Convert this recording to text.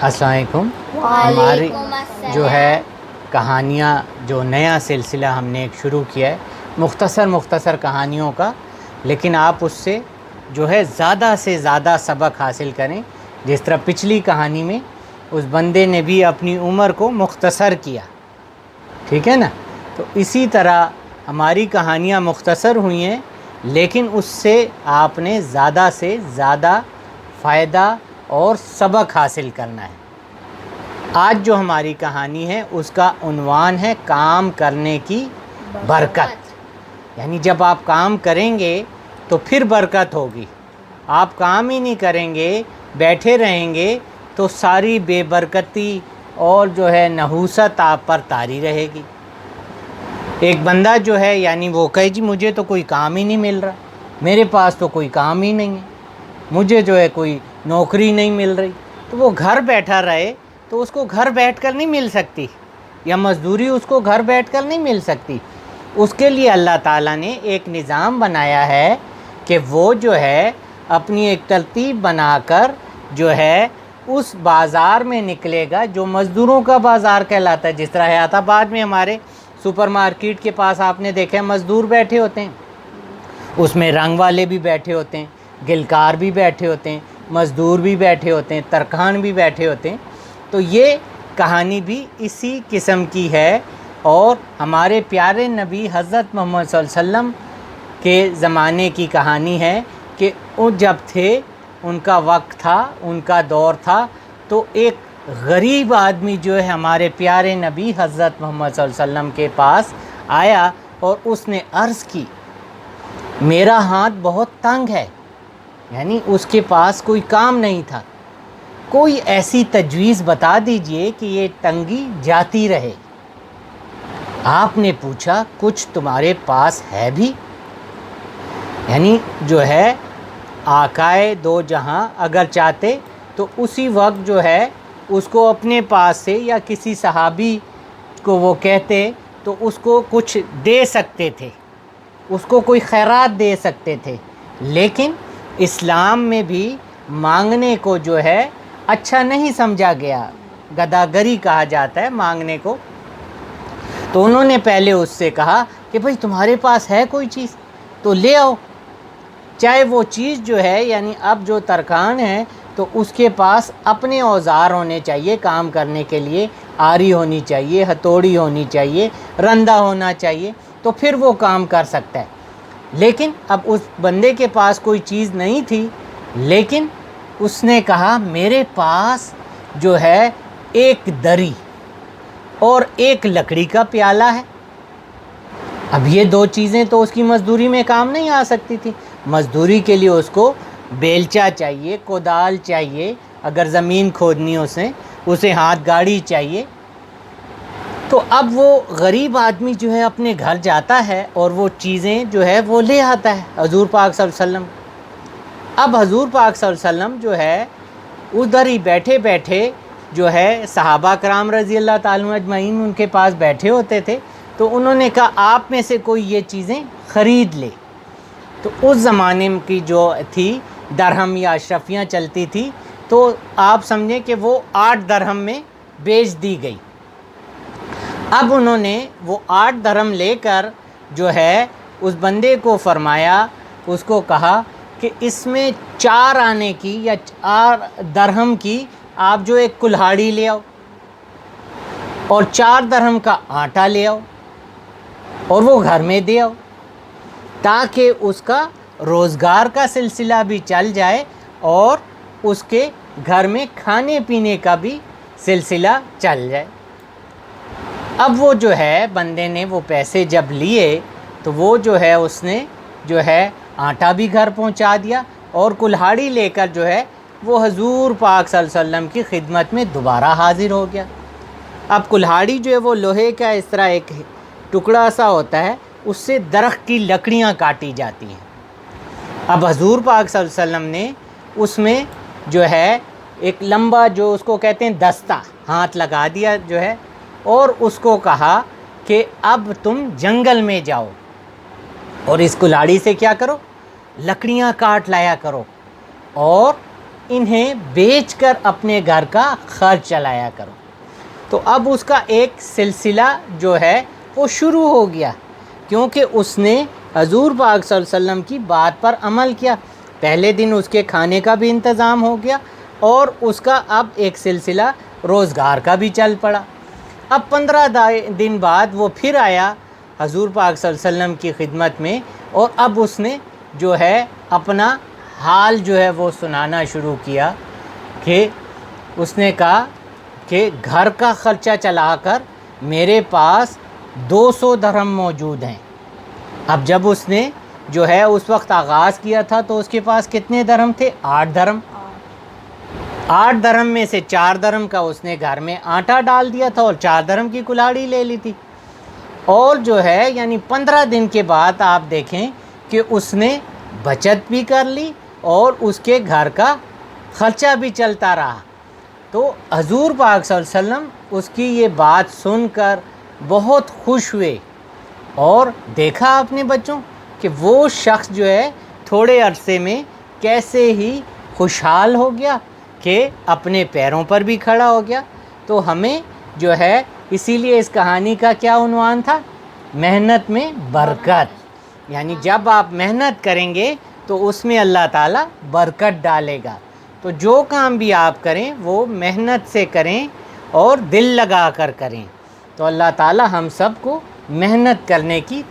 السلام علیکم۔ ہماری جو ہے کہانیاں جو نیا سلسلہ ہم نے ایک شروع کیا ہے، مختصر کہانیوں کا، لیکن آپ اس سے جو ہے زیادہ سے زیادہ سبق حاصل کریں۔ جس طرح پچھلی کہانی میں اس بندے نے بھی اپنی عمر کو مختصر کیا، ٹھیک ہے نا؟ تو اسی طرح ہماری کہانیاں مختصر ہوئی ہیں، لیکن اس سے آپ نے زیادہ سے زیادہ فائدہ اور سبق حاصل کرنا ہے۔ آج جو ہماری کہانی ہے اس کا عنوان ہے کام کرنے کی برکت۔ یعنی جب آپ کام کریں گے تو پھر برکت ہوگی۔ آپ کام ہی نہیں کریں گے، بیٹھے رہیں گے تو ساری بے برکتی اور جو ہے نحوست آپ پر طاری رہے گی۔ ایک بندہ جو ہے یعنی وہ کہے جی مجھے تو کوئی کام ہی نہیں مل رہا، میرے پاس تو کوئی کام ہی نہیں ہے، مجھے جو ہے کوئی نوکری نہیں مل رہی، تو وہ گھر بیٹھا رہے تو اس کو گھر بیٹھ کر نہیں مل سکتی، یا مزدوری اس کو گھر بیٹھ کر نہیں مل سکتی۔ اس کے لیے اللہ تعالیٰ نے ایک نظام بنایا ہے کہ وہ جو ہے اپنی ایک ترتیب بنا کر جو ہے اس بازار میں نکلے گا جو مزدوروں کا بازار کہلاتا ہے۔ جس طرح حیات آباد میں ہمارے سپر مارکیٹ کے پاس آپ نے دیکھا ہے مزدور بیٹھے ہوتے ہیں، اس میں رنگ والے بھی بیٹھے ہوتے ہیں، گلکار بھی بیٹھے ہوتے ہیں، مزدور بھی بیٹھے ہوتے ہیں، ترکھان بھی بیٹھے ہوتے ہیں۔ تو یہ کہانی بھی اسی قسم کی ہے، اور ہمارے پیارے نبی حضرت محمد صلی اللہ علیہ وسلم کے زمانے کی کہانی ہے کہ وہ جب تھے، ان کا وقت تھا، ان کا دور تھا، تو ایک غریب آدمی جو ہے ہمارے پیارے نبی حضرت محمد صلی اللہ علیہ وسلم کے پاس آیا اور اس نے عرض کی میرا ہاتھ بہت تنگ ہے، یعنی اس کے پاس کوئی کام نہیں تھا، کوئی ایسی تجویز بتا دیجئے کہ یہ تنگی جاتی رہے۔ آپ نے پوچھا کچھ تمہارے پاس ہے بھی؟ یعنی جو ہے آقائے دو جہاں اگر چاہتے تو اسی وقت جو ہے اس کو اپنے پاس سے یا کسی صحابی کو وہ کہتے تو اس کو کچھ دے سکتے تھے، اس کو کوئی خیرات دے سکتے تھے۔ لیکن اسلام میں بھی مانگنے کو جو ہے اچھا نہیں سمجھا گیا، گداگری کہا جاتا ہے مانگنے کو۔ تو انہوں نے پہلے اس سے کہا کہ بھئی تمہارے پاس ہے کوئی چیز تو لے آؤ، چاہے وہ چیز جو ہے یعنی اب جو ترکان ہے تو اس کے پاس اپنے اوزار ہونے چاہیے کام کرنے کے لیے، آری ہونی چاہیے، ہتھوڑی ہونی چاہیے، رندہ ہونا چاہیے، تو پھر وہ کام کر سکتا ہے۔ لیکن اب اس بندے کے پاس کوئی چیز نہیں تھی، لیکن اس نے کہا میرے پاس جو ہے ایک دری اور ایک لکڑی کا پیالہ ہے۔ اب یہ دو چیزیں تو اس کی مزدوری میں کام نہیں آ سکتی تھی۔ مزدوری کے لیے اس کو بیلچا چاہیے، کودال چاہیے، اگر زمین کھودنی اسے ہاتھ گاڑی چاہیے۔ تو اب وہ غریب آدمی جو ہے اپنے گھر جاتا ہے اور وہ چیزیں جو ہے وہ لے آتا ہے حضور پاک صلی اللہ علیہ وسلم۔ اب حضور پاک صلی اللہ علیہ وسلم جو ہے ادھر ہی بیٹھے بیٹھے جو ہے صحابہ کرام رضی اللہ تعالیٰ اجمعین ان کے پاس بیٹھے ہوتے تھے، تو انہوں نے کہا آپ میں سے کوئی یہ چیزیں خرید لے۔ تو اس زمانے کی جو تھی درہم یا اشرفیاں چلتی تھی، تو آپ سمجھیں کہ وہ 8 درہم میں بیچ دی گئی۔ اب انہوں نے وہ 8 درہم لے کر جو ہے اس بندے کو فرمایا، اس کو کہا کہ اس میں 4 آنے کی یا 4 درہم کی آپ جو ایک کلہاڑی لے آؤ، اور 4 درہم کا آٹا لے آؤ، اور وہ گھر میں دے آؤ، تاکہ اس کا روزگار کا سلسلہ بھی چل جائے اور اس کے گھر میں کھانے پینے کا بھی سلسلہ چل جائے۔ اب وہ جو ہے بندے نے وہ پیسے جب لیے تو وہ جو ہے اس نے جو ہے آٹا بھی گھر پہنچا دیا، اور کلہاڑی لے کر جو ہے وہ حضور پاک صلی اللہ علیہ وسلم کی خدمت میں دوبارہ حاضر ہو گیا۔ اب کلہاڑی جو ہے وہ لوہے کا اس طرح ایک ٹکڑا سا ہوتا ہے، اس سے درخت کی لکڑیاں کاٹی جاتی ہیں۔ اب حضور پاک صلی اللہ علیہ وسلم نے اس میں جو ہے ایک لمبا جو اس کو کہتے ہیں دستہ ہاتھ لگا دیا جو ہے، اور اس کو کہا کہ اب تم جنگل میں جاؤ اور اس کلاڑی سے کیا کرو، لکڑیاں کاٹ لایا کرو، اور انہیں بیچ کر اپنے گھر کا خرچ چلایا کرو. تو اب اس کا ایک سلسلہ جو ہے وہ شروع ہو گیا، کیونکہ اس نے حضور پاک صلی اللہ علیہ وسلم کی بات پر عمل کیا. پہلے دن اس کے کھانے کا بھی انتظام ہو گیا اور اس کا اب ایک سلسلہ روزگار کا بھی چل پڑا. اب 15 دن بعد وہ پھر آیا حضور پاک صلی اللہ علیہ وسلم کی خدمت میں، اور اب اس نے جو ہے اپنا حال جو ہے وہ سنانا شروع کیا کہ اس نے کہا کہ گھر کا خرچہ چلا کر میرے پاس 200 درہم موجود ہیں. اب جب اس نے جو ہے اس وقت آغاز کیا تھا تو اس کے پاس کتنے درہم تھے؟ 8 درہم. 8 درہم میں سے 4 درہم کا اس نے گھر میں آٹا ڈال دیا تھا اور 4 درہم کی کلاڑی لے لی تھی. اور جو ہے یعنی 15 دن کے بعد آپ دیکھیں کہ اس نے بچت بھی کر لی اور اس کے گھر کا خرچہ بھی چلتا رہا. تو حضور پاک صلی اللہ علیہ وسلم اس کی یہ بات سن کر بہت خوش ہوئے، اور دیکھا اپنے بچوں کہ وہ شخص جو ہے تھوڑے عرصے میں کیسے ہی خوشحال ہو گیا کہ اپنے پیروں پر بھی کھڑا ہو گیا. تو ہمیں جو ہے اسی لیے اس کہانی کا کیا عنوان تھا؟ محنت میں برکت. یعنی جب آپ محنت کریں گے تو اس میں اللہ تعالیٰ برکت ڈالے گا. تو جو کام بھی آپ کریں وہ محنت سے کریں اور دل لگا کر کریں. تو اللہ تعالیٰ ہم سب کو محنت کرنے کی